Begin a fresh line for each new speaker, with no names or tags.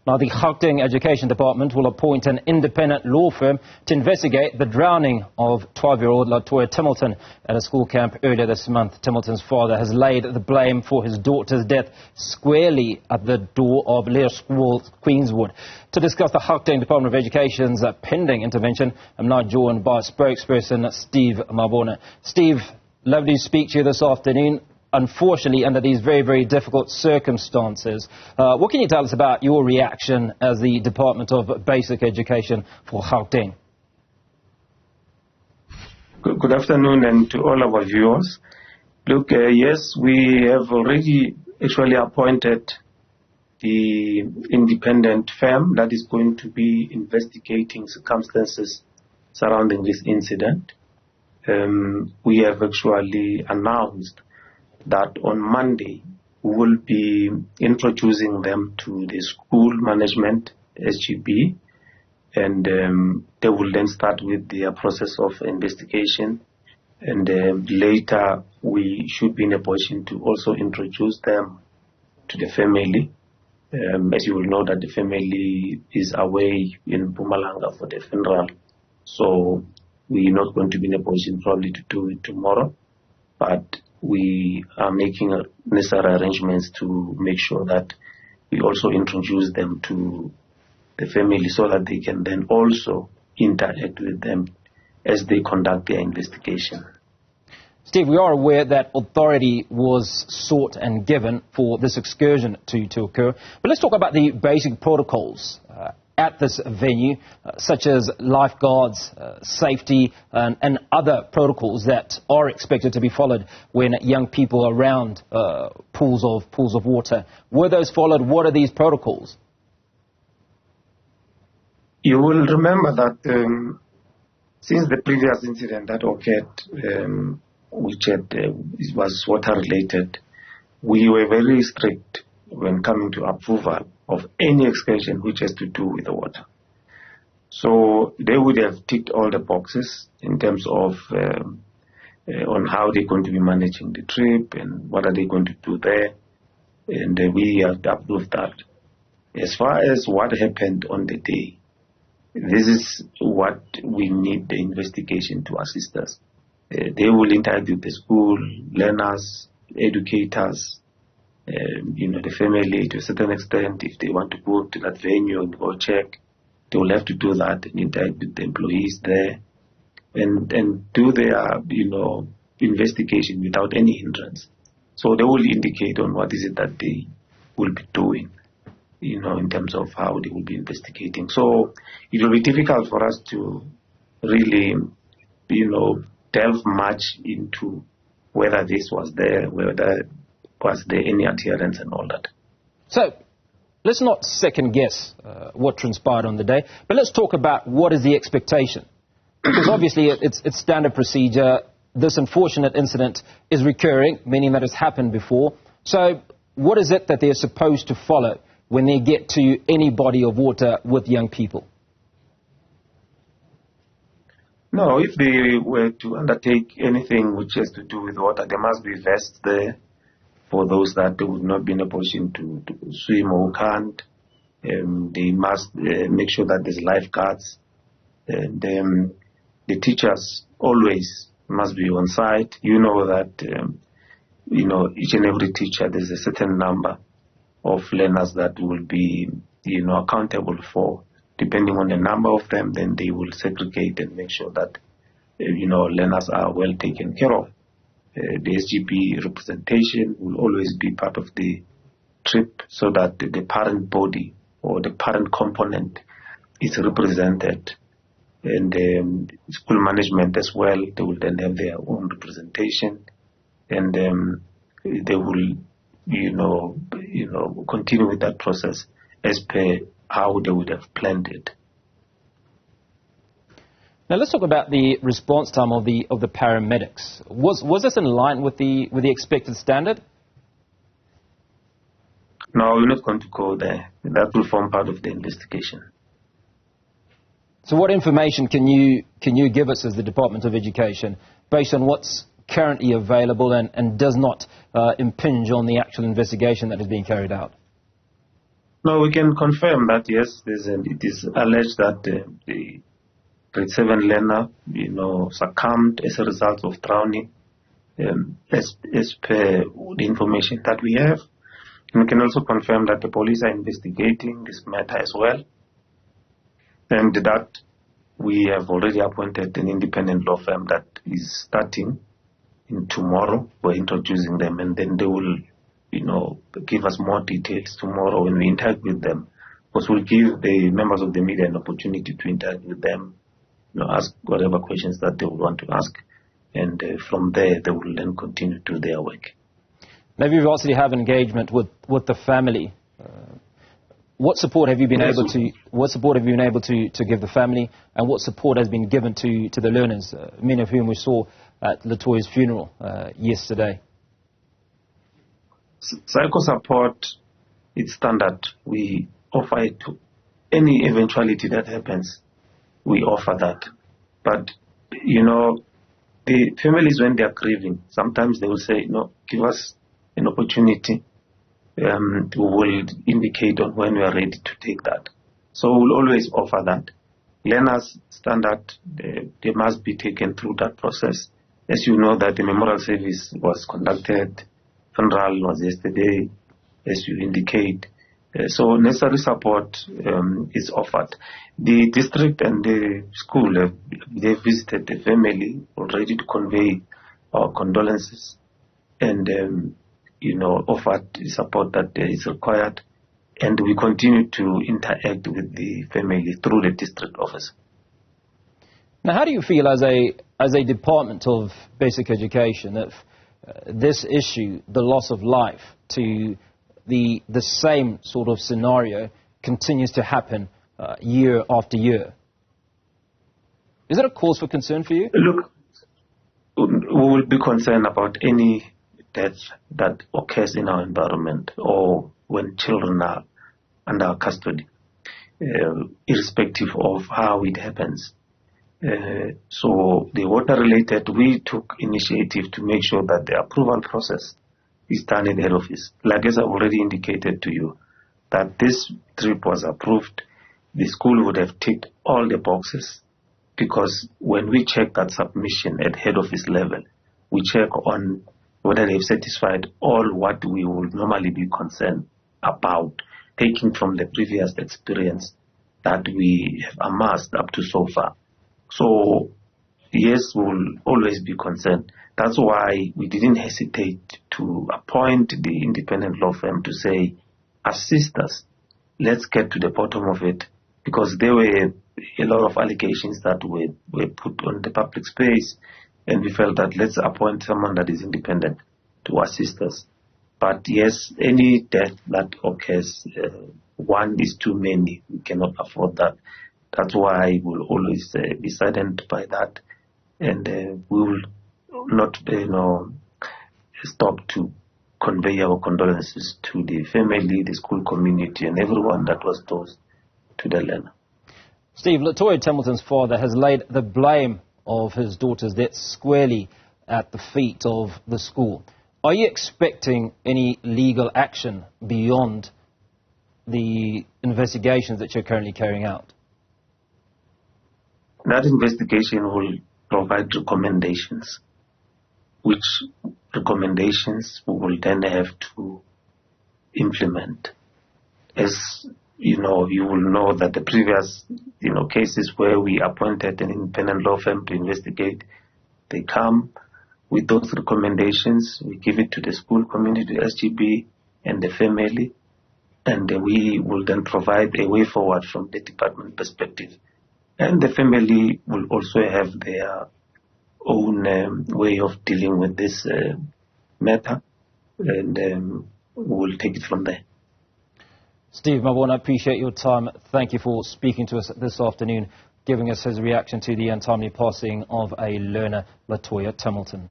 Now, the Gauteng Education Department will appoint an independent law firm to investigate the drowning of 12-year-old Latoya Temilton at a school camp earlier this month. Temilton's father has laid the blame for his daughter's death squarely at the door of Laerskool Queenswood. To discuss the Gauteng Department of Education's pending intervention, I'm now joined by spokesperson Steve Mabona. Steve, lovely to speak to you this afternoon. Unfortunately, under these very, very difficult circumstances, what can you tell us about your reaction as the Department of Basic Education for Gauteng?
Good afternoon, and to all our viewers. Look, yes, we have already actually appointed the independent firm that is going to be investigating circumstances surrounding this incident. We have actually announced that on Monday we will be introducing them to the school management, SGB, and they will then start with their process of investigation. And later we should be in a position to also introduce them to the family. As you will know, that the family is away in Mpumalanga for the funeral. So we're not going to be in a position probably to do it tomorrow, but we are making necessary arrangements to make sure that we also introduce them to the family so that they can then also interact with them as they conduct their investigation.
Steve, we are aware that authority was sought and given for this excursion to occur. But let's talk about the basic protocols at this venue, such as lifeguards, safety, and other protocols that are expected to be followed when young people are around pools of water. Were those followed? What are these protocols?
You will remember that since the previous incident that occurred, which was water-related, we were very strict when coming to approval of any excursion which has to do with the water. So they would have ticked all the boxes in terms of on how they're going to be managing the trip and what are they going to do there, and we have approved that. As far as what happened on the day, this is what we need the investigation to assist us. They will interact with the school, learners, educators, the family to a certain extent. If they want to go to that venue and go check, they will have to do that and interact with the employees there and do their, investigation without any hindrance. So they will indicate on what is it that they will be doing, in terms of how they will be investigating. So it will be difficult for us to really, delve much into whether this was there, whether was there any adherence and all that.
So let's not second guess what transpired on the day, but let's talk about what is the expectation. Because obviously it's standard procedure. This unfortunate incident is recurring, meaning that it's happened before. So what is it that they're supposed to follow when they get to any body of water with young people?
No, if they were to undertake anything which has to do with water, there must be vests there for those that would not be in a position to swim or can't. They must make sure that there's lifeguards. And the teachers always must be on site. You know that, each and every teacher, there's a certain number of learners that will be, accountable for. Depending on the number of them, then they will segregate and make sure that, learners are well taken care of. The SGB representation will always be part of the trip so that the parent body or the parent component is represented. And school management as well, they will then have their own representation. And they will, continue with that process as per how they would have planned it.
Now let's talk about the response time of the paramedics. Was this in line with the expected standard?
No, we're not going to go there. That will form part of the investigation.
So what information can you give us as the Department of Education based on what's currently available and does not impinge on the actual investigation that is being carried out?
No, we can confirm that, yes, it is alleged that the grade 7 learner, succumbed as a result of drowning, as per the information that we have. And we can also confirm that the police are investigating this matter as well, and that we have already appointed an independent law firm that is starting in tomorrow. We're introducing them, and then they will give us more details tomorrow when we interact with them. Because we'll give the members of the media an opportunity to interact with them, ask whatever questions that they would want to ask, and from there they will then continue to do their work. Maybe
you've also have engagement with the family. What support have you been able to? What support have you been able to give the family, and what support has been given to the learners, many of whom we saw at Latoya's funeral yesterday?
Psycho support is standard. We offer it to any eventuality that happens. We offer that. But, the families, when they are grieving, sometimes they will say, give us an opportunity. We will indicate on when we are ready to take that. So we'll always offer that. Learners, standard, they must be taken through that process. As you know, that the memorial service was conducted, funeral was yesterday, as you indicate. So necessary support is offered. The district and the school, they visited the family already to convey our condolences and, offered the support that is required. And we continue to interact with the family through the district office.
Now, how do you feel as a Department of Basic Education if this issue, the loss of life, to the same sort of scenario continues to happen year after year? Is it a cause for concern for you?
Look, we will be concerned about any death that occurs in our environment or when children are under our custody, irrespective of how it happens. So the water-related, we took initiative to make sure that the approval process is done in head office. Like as I already indicated to you, that this trip was approved, the school would have ticked all the boxes, because when we check that submission at head office level, we check on whether they've satisfied all what we would normally be concerned about, taking from the previous experience that we have amassed up to so far. So, yes, we will always be concerned. That's why we didn't hesitate to appoint the independent law firm to say, assist us, let's get to the bottom of it, because there were a lot of allegations that were put on the public space, and we felt that let's appoint someone that is independent to assist us. But yes, any death that occurs, one is too many. We cannot afford that. That's why we'll always be saddened by that, and we will not, stop to convey our condolences to the family, the school community, and everyone that was close to the learner.
Steve, Latoya Temilton's father has laid the blame of his daughter's death squarely at the feet of the school. Are you expecting any legal action beyond the investigations that you're currently carrying out?
That investigation will provide recommendations, which recommendations we will then have to implement. As you will know that the previous, cases where we appointed an independent law firm to investigate, they come with those recommendations. We give it to the school community, SGB, and the family, and we will then provide a way forward from the department perspective. And the family will also have their own way of dealing with this matter, and we'll take it from there.
Steve Mabona, I appreciate your time. Thank you for speaking to us this afternoon, giving us his reaction to the untimely passing of a learner, Latoya Temilton.